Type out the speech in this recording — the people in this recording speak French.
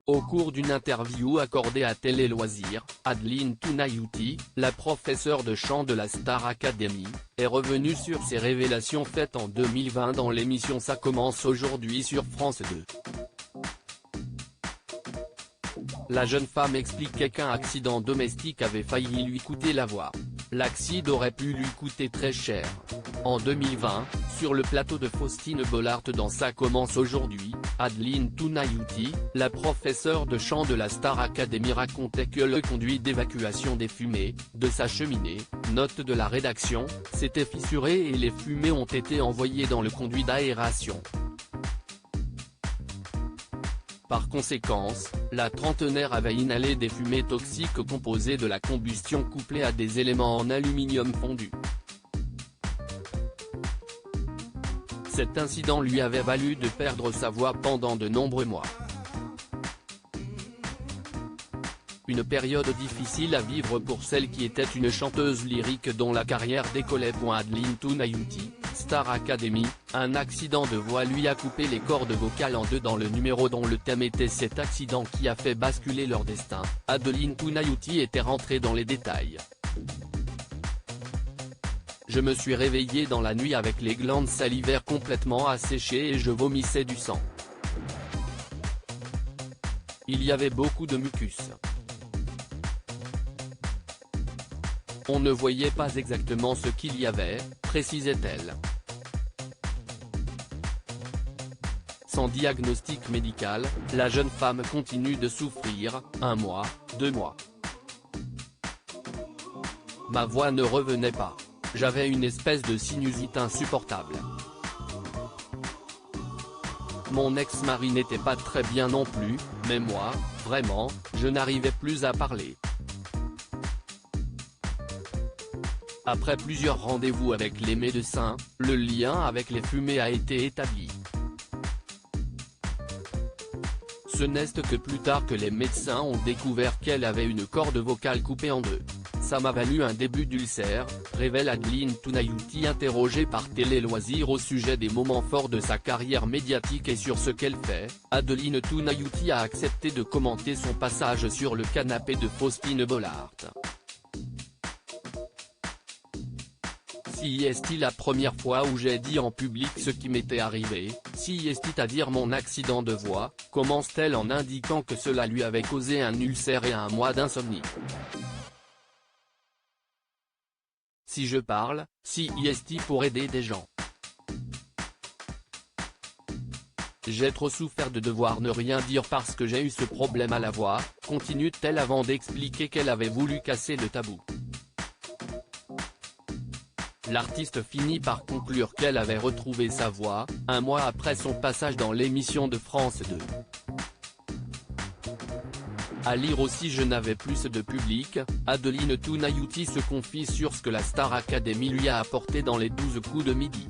Au cours d'une interview accordée à Télé Loisirs, Adeline Tounayouti, la professeure de chant de la Star Academy, est revenue sur ses révélations faites en 2020 dans l'émission Ça commence aujourd'hui sur France 2. La jeune femme expliquait qu'un accident domestique avait failli lui coûter la voix. L'accident aurait pu lui coûter très cher. En 2020, sur le plateau de Faustine Bollaert dans Ça commence aujourd'hui, Adeline Tounayouti, la professeure de chant de la Star Academy racontait que le conduit d'évacuation des fumées, de sa cheminée, note de la rédaction, s'était fissuré et les fumées ont été envoyées dans le conduit d'aération. Par conséquence, la trentenaire avait inhalé des fumées toxiques composées de la combustion couplée à des éléments en aluminium fondu. Cet incident lui avait valu de perdre sa voix pendant de nombreux mois. Une période difficile à vivre pour celle qui était une chanteuse lyrique dont la carrière décollait. Adeline Tounayouti, Star Academy, un accident de voix lui a coupé les cordes vocales en deux dans le numéro dont le thème était cet accident qui a fait basculer leur destin. Adeline Tounayouti était rentrée dans les détails. Je me suis réveillée dans la nuit avec les glandes salivaires complètement asséchées et je vomissais du sang. Il y avait beaucoup de mucus. On ne voyait pas exactement ce qu'il y avait, précisait-elle. Sans diagnostic médical, la jeune femme continue de souffrir, 1 mois, 2 mois. Ma voix ne revenait pas. J'avais une espèce de sinusite insupportable. Mon ex-mari n'était pas très bien non plus, mais moi, vraiment, je n'arrivais plus à parler. Après plusieurs rendez-vous avec les médecins, le lien avec les fumées a été établi. Ce n'est que plus tard que les médecins ont découvert qu'elle avait une corde vocale coupée en deux. Ça m'a valu un début d'ulcère, révèle Adeline Tounayouti interrogée par Télé Loisirs au sujet des moments forts de sa carrière médiatique et sur ce qu'elle fait. Adeline Tounayouti a accepté de commenter son passage sur le canapé de Faustine Bollaert. Si est la première fois où j'ai dit en public ce qui m'était arrivé, si est à dire mon accident de voix, commence-t-elle en indiquant que cela lui avait causé un ulcère et 1 mois d'insomnie. Si je parle, si est pour aider des gens. J'ai trop souffert de devoir ne rien dire parce que j'ai eu ce problème à la voix, continue-t-elle avant d'expliquer qu'elle avait voulu casser le tabou. L'artiste finit par conclure qu'elle avait retrouvé sa voix, 1 mois après son passage dans l'émission de France 2. À lire aussi Je n'avais plus de public, Adeline Tounayouti se confie sur ce que la Star Academy lui a apporté dans les 12 coups de midi.